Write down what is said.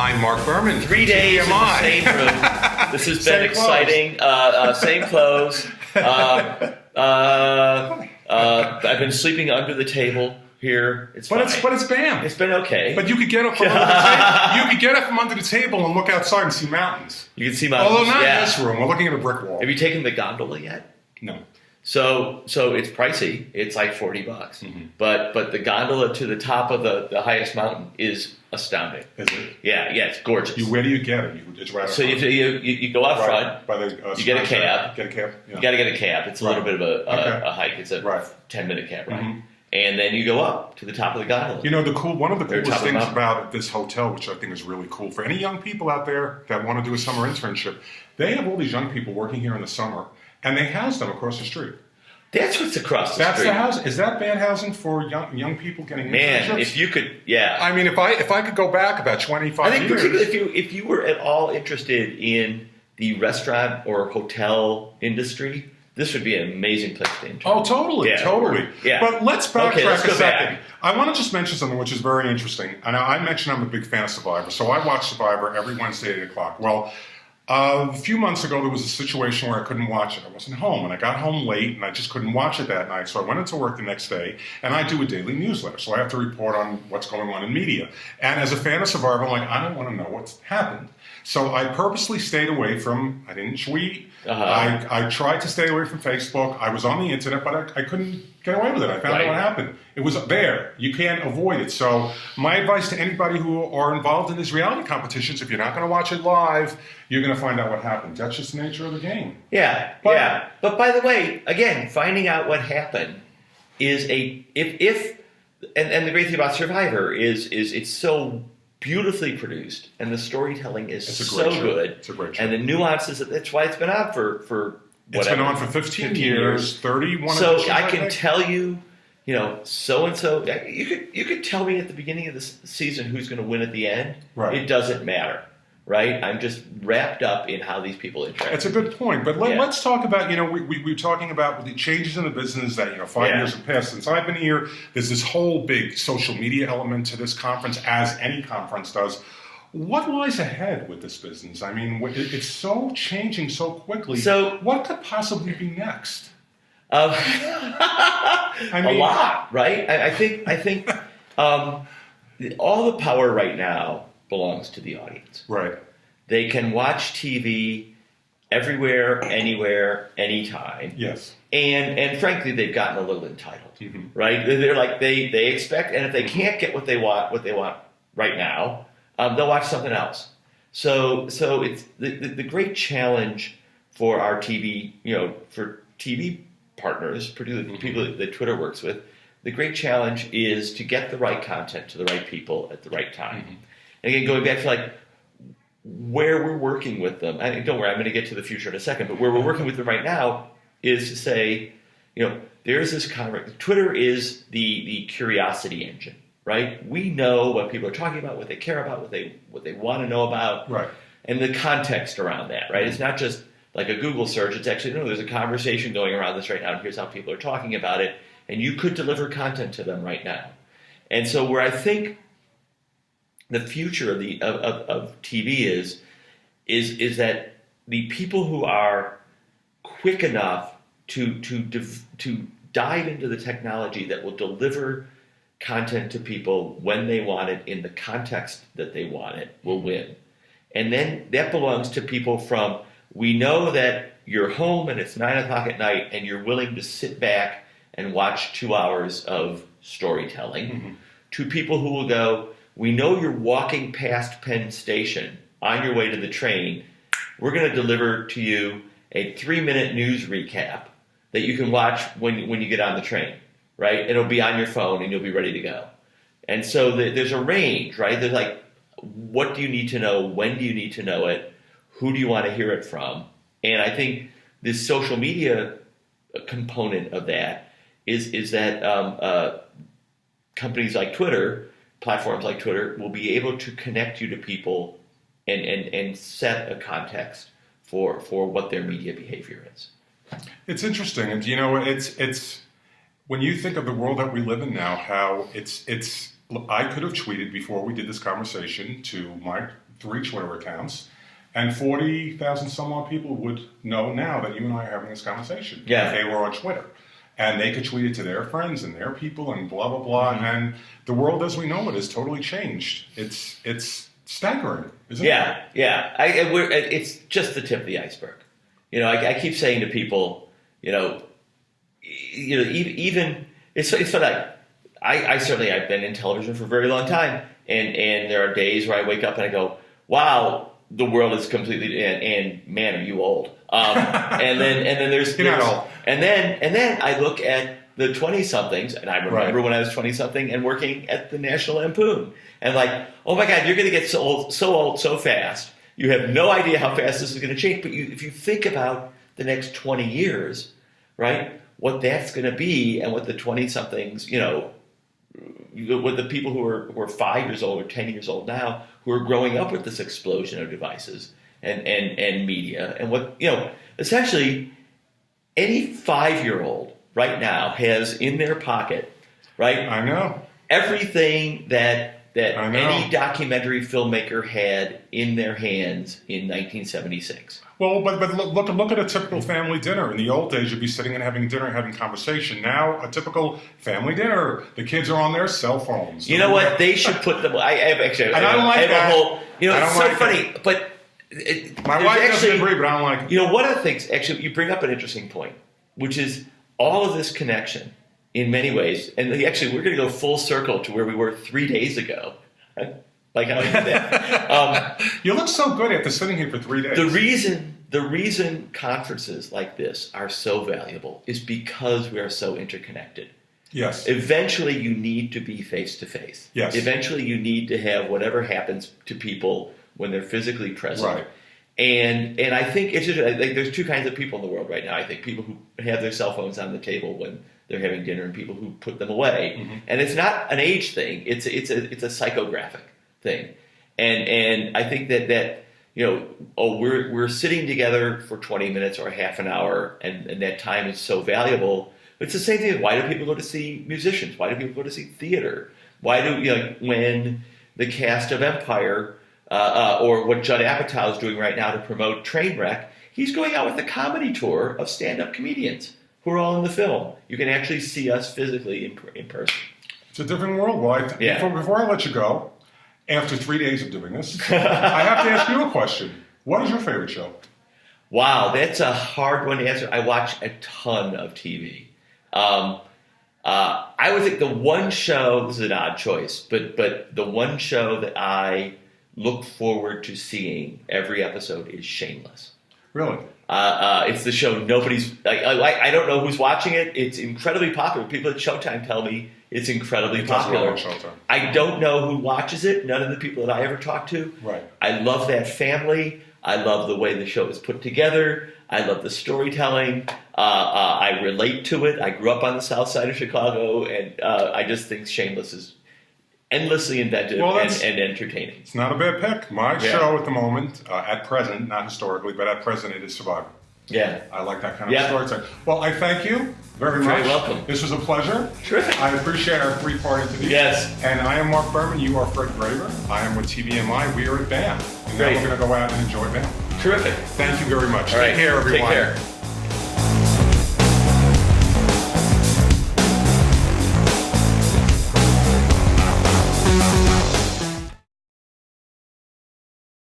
I'm Mark Berman. 3 days in the same room. This has been exciting. Same clothes. I've been sleeping under the table here. It's fine. But it's BAM. It's been okay. But you could get up from under the table. You could get up from under the table and look outside and see mountains. You can see mountains. Although not in this room. We're looking at a brick wall. Have you taken the gondola yet? No. So it's pricey. It's like $40. Mm-hmm. But the gondola to the top of the highest mountain is astounding. Is it? Yeah, it's gorgeous. Where do you get it? It's right. So you go out front. By the, you get a cab. Get a cab. Yeah. You got to get a cab. It's a little bit of a hike. It's a 10-minute cab ride. Mm-hmm. And then you go up to the top of the gondola. You know, one of the coolest things about this hotel, which I think is really cool, for any young people out there that want to do a summer internship, they have all these young people working here in the summer, and they house them across the street. That's what's across the street. That's the housing. Is that bad housing for young people getting internships? Man, if you could, yeah. I mean, if I could go back about 25 years. I think particularly if you were at all interested in the restaurant or hotel industry, this would be an amazing place to intern. Oh, totally. Yeah. But let's backtrack a second. Back. I want to just mention something which is very interesting. And I mentioned I'm a big fan of Survivor, so I watch Survivor every Wednesday at 8 o'clock. Well, a few months ago, there was a situation where I couldn't watch it. I wasn't home, and I got home late, and I just couldn't watch it that night. So I went into work the next day, and I do a daily newsletter. So I have to report on what's going on in media. And as a fan of Survivor, I'm like, I don't want to know what's happened. So I purposely stayed away from, I didn't tweet. I tried to stay away from Facebook. I was on the internet, but I couldn't get away with it. I found out what happened. It was there. You can't avoid it. So my advice to anybody who are involved in these reality competitions, if you're not going to watch it live, you're going to find out what happened. That's just the nature of the game. But by the way, again, finding out what happened is and the great thing about Survivor is it's so beautifully produced, and the storytelling is so good. It's a great show. And the nuances, that's why it's been on for whatever. It's been on for 15 years, 31 So I can tell you, so-and-so, you could tell me at the beginning of the season who's going to win at the end. Right. It doesn't matter, right? I'm just wrapped up in how these people interact. That's a good point. But let's talk about, we're talking about the changes in the business that, 5 years have passed since I've been here. There's this whole big social media element to this conference, as any conference does. What lies ahead with this business? I mean, it's so changing so quickly. So what could possibly be next? A lot, right? I think all the power right now belongs to the audience. Right. They can watch TV everywhere, anywhere, anytime. Yes. And frankly, they've gotten a little entitled, right? They're like they expect, and if they can't get what they want right now, they'll watch something else. So it's the great challenge for our TV, for TV partners, particularly the people that Twitter works with. The great challenge is to get the right content to the right people at the right time. And again, going back to where we're working with them. Don't worry, I'm going to get to the future in a second. But where we're working with them right now is to say, there's this Twitter is the curiosity engine. Right? We know what people are talking about, what they care about, what they want to know about, right? And the context around that, right? It's not just like a Google search. It's actually, there's a conversation going around this right now, and here's how people are talking about it, and you could deliver content to them right now. And so where I think the future of TV is that the people who are quick enough to dive into the technology that will deliver content to people when they want it in the context that they want it will win. And then that belongs to people from, we know that you're home and it's 9 o'clock at night and you're willing to sit back and watch 2 hours of storytelling, to people who will go, we know you're walking past Penn Station on your way to the train. We're going to deliver to you a 3-minute news recap that you can watch when you get on the train. Right? It'll be on your phone and you'll be ready to go. And so there's a range, right? There's like, what do you need to know? When do you need to know it? Who do you want to hear it from? And I think this social media component of that is that companies like Twitter, platforms like Twitter, will be able to connect you to people and set a context for what their media behavior is. It's interesting. And, it's when you think of the world that we live in now, how I could have tweeted before we did this conversation to my 3 Twitter accounts, and 40,000 some odd people would know now that you and I are having this conversation. Yeah. If they were on Twitter. And they could tweet it to their friends and their people and blah, blah, blah. Mm-hmm. And the world as we know it has totally changed. It's staggering, isn't it? Yeah. It's just the tip of the iceberg. I keep saying to people, even it's sort of like I've been in television for a very long time, and there are days where I wake up and I go, wow, the world is completely and man, are you old? And then there's You're not old. And then I look at the 20-somethings, and I remember when I was 20-something and working at the National Lampoon, and like, oh my God, you're going to get so old so fast. You have no idea how fast this is going to change. But if you think about the next 20 years, right, what that's going to be, and what the 20-somethings, with the people who are 5 years old or 10 years old now, who are growing up with this explosion of devices and media, and what, essentially any 5-year-old right now has in their pocket, right? I know. Everything that I know. any documentary filmmaker had in their hands in 1976. Well, but look at a typical family dinner. In the old days, you'd be sitting and having dinner, having conversation. Now, a typical family dinner, the kids are on their cell phones. You know what? They should put them. I have actually. And I don't like that. A whole. It's so like funny, but my wife doesn't agree, but I don't like it. One of the things, actually, you bring up an interesting point, which is all of this connection in many ways. And actually, we're going to go full circle to where we were 3 days ago. Like how I did that. You look so good after sitting here for 3 days. The reason conferences like this are so valuable is because we are so interconnected. Yes. Eventually, you need to be face-to-face. Yes. Eventually, you need to have whatever happens to people when they're physically present. Right. And I think it's just, like, there's two kinds of people in the world right now. I think people who have their cell phones on the table when they're having dinner, and people who put them away. Mm-hmm. And it's not an age thing. It's a psychographic thing. And I think that we're sitting together for 20 minutes or half an hour, and that time is so valuable. It's the same thing. Why do people go to see musicians? Why do people go to see theater? Why do when the cast of Empire or what Judd Apatow is doing right now to promote Trainwreck, he's going out with a comedy tour of stand-up comedians who are all in the film. You can actually see us physically in person. It's a different world. Well, before I let you go, after 3 days of doing this, I have to ask you a question. What is your favorite show? Wow, that's a hard one to answer. I watch a ton of TV. I would think the one show, this is an odd choice, but the one show that I look forward to seeing every episode is Shameless. Really? It's the show nobody's... I don't know who's watching it. It's incredibly popular. People at Showtime tell me it's incredibly popular. I don't know who watches it. None of the people that I ever talk to. Right. I love that family. I love the way the show is put together. I love the storytelling. I relate to it. I grew up on the south side of Chicago, and I just think Shameless is endlessly inventive and entertaining. It's not a bad pick. My show at the moment, at present, not historically, but at present, it is Survivor. Yeah. I like that kind of storytelling. Well, I thank you very much. You're welcome. This was a pleasure. Terrific. I appreciate our 3-part interview. Yes. And I am Mark Berman. You are Fred Graver. I am with TVMI. We are at BAM. And Great. now we're going to go out and enjoy BAM. Terrific. Thank you very much. All right. Take care, everyone. Take care.